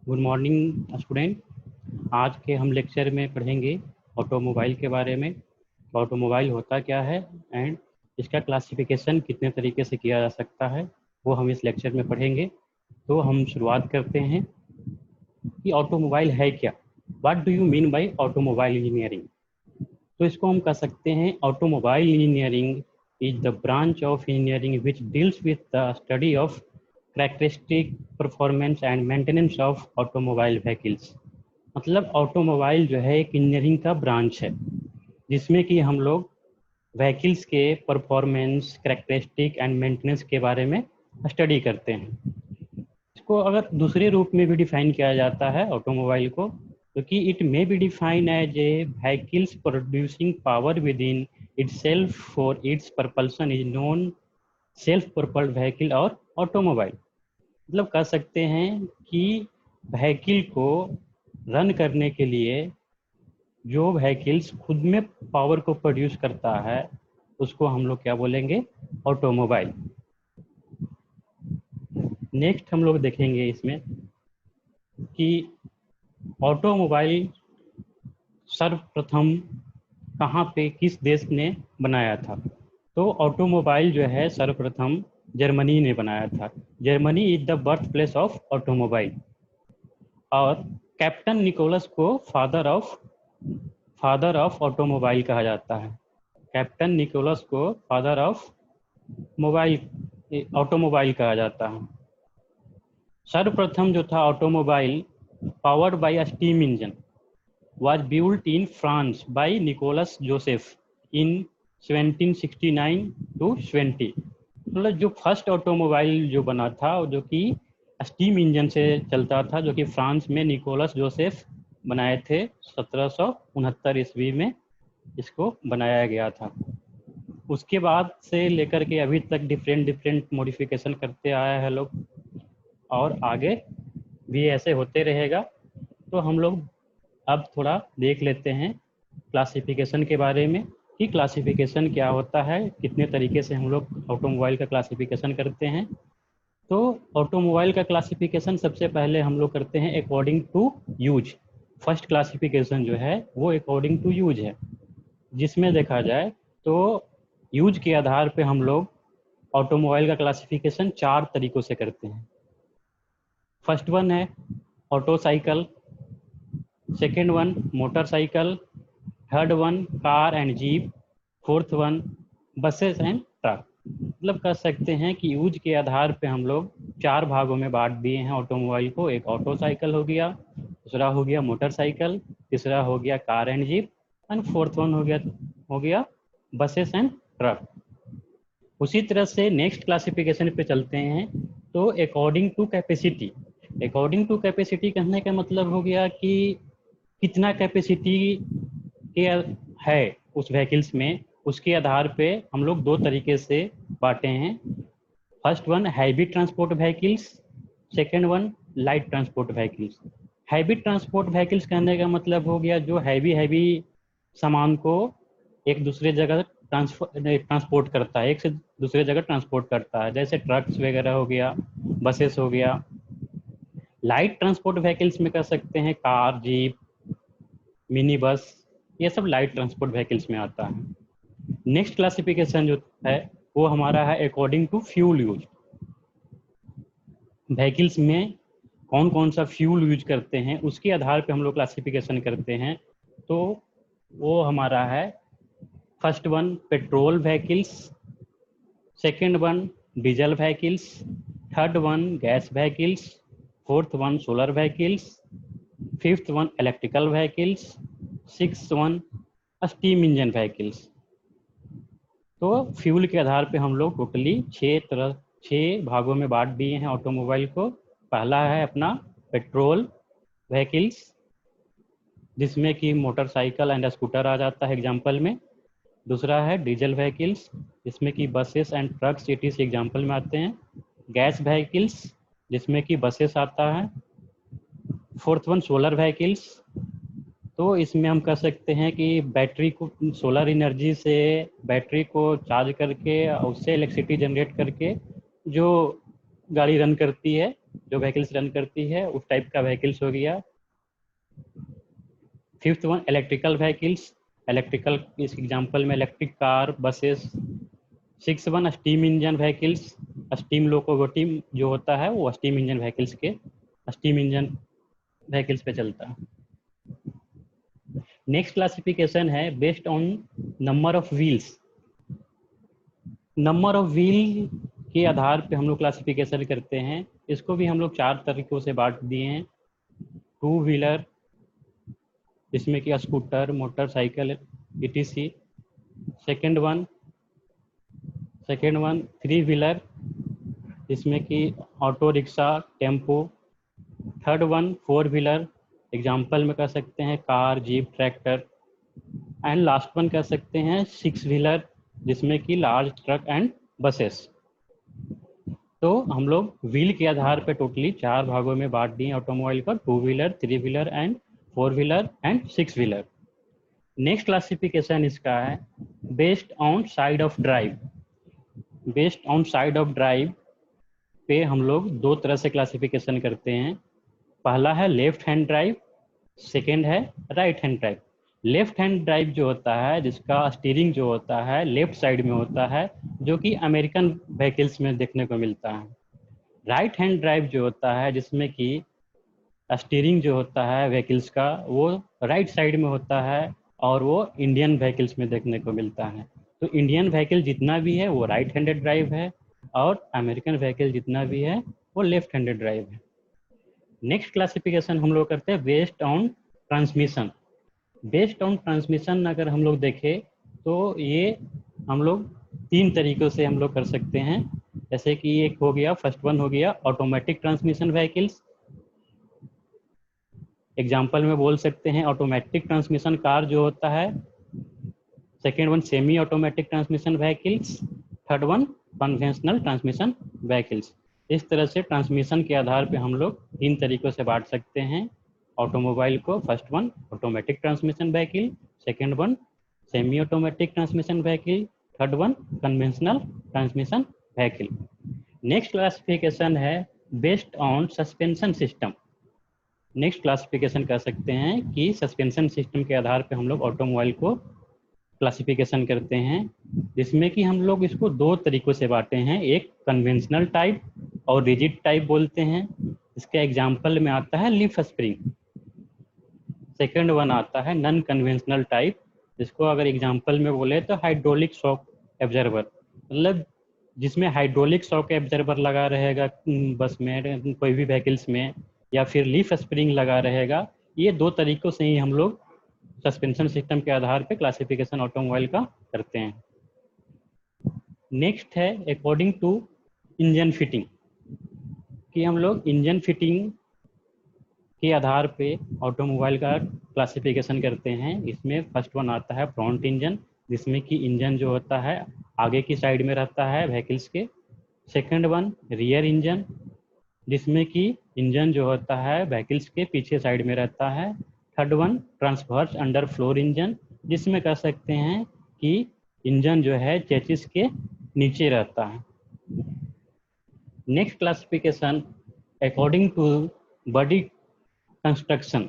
Good morning student. आज के हम लेक्चर में पढ़ेंगे ऑटोमोबाइल के बारे में। ऑटोमोबाइल होता क्या है एंड इसका क्लासिफिकेशन कितने तरीके से किया जा सकता है, वो हम इस लेक्चर में पढ़ेंगे। तो हम शुरुआत करते हैं कि ऑटोमोबाइल है क्या। What do you mean by automobile engineering. तो इसको हम कह सकते हैं automobile engineering is the branch of engineering which deals with the study of characteristic performance and maintenance of automobile vehicles. मतलब ऑटोमोबाइल जो है एक इंजीनियरिंग का ब्रांच है जिसमें कि हम लोग व्हीकल्स के परफॉर्मेंस, कैरेक्टरिस्टिक एंड मेंटेनेंस के बारे में स्टडी करते हैं। इसको अगर दूसरे रूप में भी डिफाइन किया जाता है ऑटोमोबाइल को, क्योंकि it may be define as a vehicles producing power within itself for its propulsion is known self propelled vehicle और ऑटोमोबाइल। मतलब कह सकते हैं कि व्हीकल को रन करने के लिए जो व्हीकल्स खुद में पावर को प्रोड्यूस करता है उसको हम लोग क्या बोलेंगे, ऑटोमोबाइल। नेक्स्ट हम लोग देखेंगे इसमें कि ऑटोमोबाइल सर्वप्रथम कहाँ पे किस देश ने बनाया था। तो ऑटोमोबाइल जो है सर्वप्रथम जर्मनी ने बनाया था। Germany is the birth place of automobile. और कैप्टन निकोलस को फादर ऑफ ऑटोमोबाइल कहा जाता है। कैप्टन निकोलस को फादर ऑफ ऑटोमोबाइल कहा जाता है। सर्वप्रथम जो था automobile powered by steam engine was built in France by Nicolas Joseph in 1769 to 20। मतलब जो फर्स्ट ऑटोमोबाइल जो बना था जो कि स्टीम इंजन से चलता था, जो कि फ्रांस में निकोलस जोसेफ बनाए थे 1769 ईस्वी में इसको बनाया गया था। उसके बाद से लेकर के अभी तक डिफरेंट मॉडिफिकेशन करते आया है लोग, और आगे भी ऐसे होते रहेगा। तो हम लोग अब थोड़ा देख लेते हैं क्लासिफिकेशन के बारे में कि क्लासिफिकेशन क्या होता है, कितने तरीके से हम लोग ऑटोमोबाइल का क्लासिफिकेशन करते हैं। तो ऑटोमोबाइल का क्लासिफिकेशन सबसे पहले हम लोग करते हैं according to use. First classification जो है वो अकॉर्डिंग टू यूज है, जिसमें देखा जाए तो यूज के आधार पे हम लोग ऑटोमोबाइल का क्लासिफिकेशन 4 तरीकों से करते हैं। फर्स्ट वन है auto cycle, second one motorcycle, third one car and jeep, fourth one buses and truck. मतलब कह सकते हैं कि यूज के आधार पे हम लोग 4 भागों में बांट दिए हैं ऑटोमोबाइल को। एक ऑटो साइकिल हो गया, दूसरा हो गया मोटरसाइकिल, तीसरा हो गया car and jeep, and fourth one हो गया बसेस एंड ट्रक। उसी तरह से नेक्स्ट क्लासिफिकेशन पे चलते हैं। तो according to capacity, according to capacity कहने का मतलब हो गया कि कितना कैपेसिटी के है उस व्हीकल्स में, उसके आधार पे हम लोग 2 तरीके से बांटे हैं। First one heavy transport vehicles, second one light transport vehicles. Heavy transport vehicles कहने का मतलब हो गया जो हैवी सामान को एक दूसरे जगह ट्रांसपोर्ट करता है, एक से दूसरे जगह ट्रांसपोर्ट करता है, जैसे ट्रक्स वगैरह हो गया, बसेस हो गया। लाइट ट्रांसपोर्ट व्हीकल्स में कर सकते हैं कार, जीप, मिनी बस, ये सब लाइट ट्रांसपोर्ट व्हीकल्स में आता है। नेक्स्ट क्लासिफिकेशन जो है वो हमारा है according to fuel use. Vehicles में कौन कौन सा फ्यूल यूज करते हैं उसके आधार पे हम लोग क्लासिफिकेशन करते हैं। तो वो हमारा है first one petrol vehicles, second one diesel vehicles, third one gas vehicles, fourth one solar vehicles, fifth one electrical vehicles, six one steam engine vehicles. तो फ्यूल के आधार पे हम लोग टोटली 6 भागों में बांट दिए हैं ऑटोमोबाइल को। पहला है अपना पेट्रोल व्हीकल्स, जिसमें कि मोटरसाइकिल एंड स्कूटर आ जाता है एग्जाम्पल में। दूसरा है डीजल व्हीकल्स, जिसमें कि buses and truck cities example में आते हैं। गैस व्हीकल्स, जिसमें कि बसेस आता है। फोर्थ वन सोलर व्हीकल्स, तो इसमें हम कह सकते हैं कि बैटरी को, सोलर एनर्जी से बैटरी को चार्ज करके उससे इलेक्ट्रिसिटी जनरेट करके जो गाड़ी रन करती है जो व्हीकल्स रन करती है उस टाइप का व्हीकल्स हो गया। Fifth one electrical vehicles, electrical इस एग्जांपल में electric car, buses. Six one steam engine vehicles, steam locomotive जो होता है वो स्टीम इंजन व्हीकल्स के स्टीम इंजन व्हीकल्स पे चलता है। नेक्स्ट क्लासिफिकेशन है based on number of wheels. Number of wheel के आधार पे हम लोग क्लासिफिकेशन करते हैं। इसको भी हम लोग 4 तरीकों से बांट दिए हैं। 2 व्हीलर, जिसमें कि scooter, motorcycle, etc। Second one 3 wheeler, जिसमें कि auto rickshaw, tempo. Third one 4 wheeler, example में कह सकते हैं car, jeep, tractor. And last one कह सकते हैं 6 व्हीलर, जिसमें कि लार्ज ट्रक एंड बसेस। तो हम लोग व्हील के आधार पर टोटली 4 भागों में बांट दिए ऑटोमोबाइल का, 2 wheeler, 3 wheeler and 4 wheeler and 6 wheeler. Next classification इसका है based on side of drive. Based on side of drive पे हम लोग 2 तरह से क्लासिफिकेशन करते हैं। पहला है लेफ्ट हैंड ड्राइव, सेकेंड है right hand drive. Left hand drive जो होता है, जिसका स्टीयरिंग जो होता है लेफ्ट साइड में होता है, जो कि अमेरिकन व्हीकल्स में देखने को मिलता है। राइट हैंड ड्राइव जो होता है, जिसमें कि स्टीयरिंग जो होता है व्हीकल्स का वो राइट साइड में होता है, और वो इंडियन व्हीकल्स में देखने को मिलता है। तो इंडियन व्हीकल जितना भी है वो राइट हैंडेड ड्राइव है, और अमेरिकन व्हीकल जितना भी है वो लेफ्ट हैंडेड ड्राइव है। नेक्स्ट क्लासिफिकेशन हम लोग करते हैं based on transmission. Based on transmission अगर हम लोग देखें तो ये हम लोग 3 तरीक़ों से हम लोग कर सकते हैं। जैसे कि एक हो गया, फर्स्ट वन हो गया ऑटोमेटिक ट्रांसमिशन व्हीकल्स। एग्जाम्पल में बोल सकते हैं ऑटोमेटिक ट्रांसमिशन कार जो होता है। Second one semi automatic transmission vehicles. Third one conventional transmission vehicles. इस तरह से ट्रांसमिशन के आधार पे हम लोग 3 तरीक़ों से बांट सकते हैं ऑटोमोबाइल को। First one automatic transmission vehicle, second one semi automatic transmission vehicle, third one conventional transmission vehicle. Next classification है based on suspension system. Next classification कह सकते हैं कि सस्पेंशन सिस्टम के आधार पे हम लोग ऑटोमोबाइल को क्लासिफिकेशन करते हैं, जिसमें कि हम लोग इसको 2 तरीक़ों से बांटे हैं। एक कन्वेंशनल टाइप और रिजिड टाइप बोलते हैं। इसका एग्जाम्पल में आता है लीफ स्प्रिंग। सेकेंड वन आता है नॉन कन्वेंशनल टाइप, जिसको अगर एग्जाम्पल में बोले तो हाइड्रोलिक शॉक एब्जर्वर, मतलब जिसमें हाइड्रोलिक शॉक एब्जर्वर लगा रहेगा बस में, कोई भी व्हीकल्स में, या फिर लीफ स्प्रिंग लगा रहेगा। ये 2 तरीक़ों से ही हम लोग सस्पेंशन सिस्टम के आधार पे क्लासिफिकेशन ऑटोमोबाइल का करते हैं। नेक्स्ट है अकॉर्डिंग टू इंजन फिटिंग, कि हम लोग इंजन फिटिंग के आधार पे ऑटोमोबाइल का क्लासिफिकेशन करते हैं। इसमें फर्स्ट वन आता है फ्रंट इंजन, जिसमें कि इंजन जो होता है आगे की साइड में रहता है व्हीकल्स के। सेकेंड वन रियर इंजन, जिसमें कि इंजन जो होता है व्हीकल्स के पीछे साइड में रहता है। Third one transverse under floor engine, जिसमें कह सकते हैं कि इंजन जो है चेसिस के नीचे रहता है। Next classification according to body construction.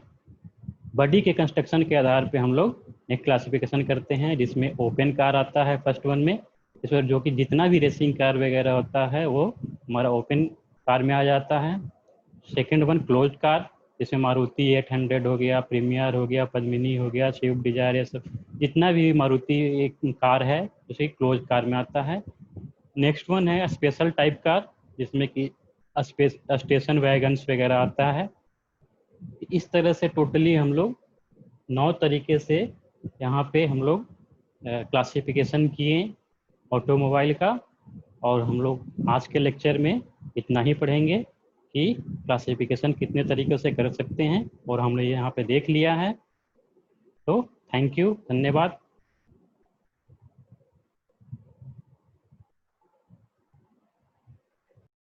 Body के कंस्ट्रक्शन के आधार पे हम लोग एक क्लासिफिकेशन करते हैं, जिसमें ओपन कार आता है फर्स्ट वन में, इसमें जो कि जितना भी रेसिंग कार वगैरह होता है वो हमारा ओपन कार में आ जाता है। सेकेंड वन क्लोज कार, जैसे मारुति 800 हो गया, प्रीमियर हो गया, पद्मिनी हो गया, स्विफ्ट डिजायर, ये सब जितना भी मारुति एक कार है उसे क्लोज कार में आता है। नेक्स्ट वन है स्पेशल टाइप कार, जिसमें कि स्टेशन वैगन्स वगैरह आता है। इस तरह से टोटली हम लोग 9 तरीके से यहाँ पे हम लोग क्लासिफिकेशन किए ऑटोमोबाइल का। और हम लोग आज के लेक्चर में इतना ही पढ़ेंगे कि क्लासिफिकेशन कितने तरीक़ों से कर सकते हैं, और हमने यहाँ पे देख लिया है। तो थैंक यू, धन्यवाद।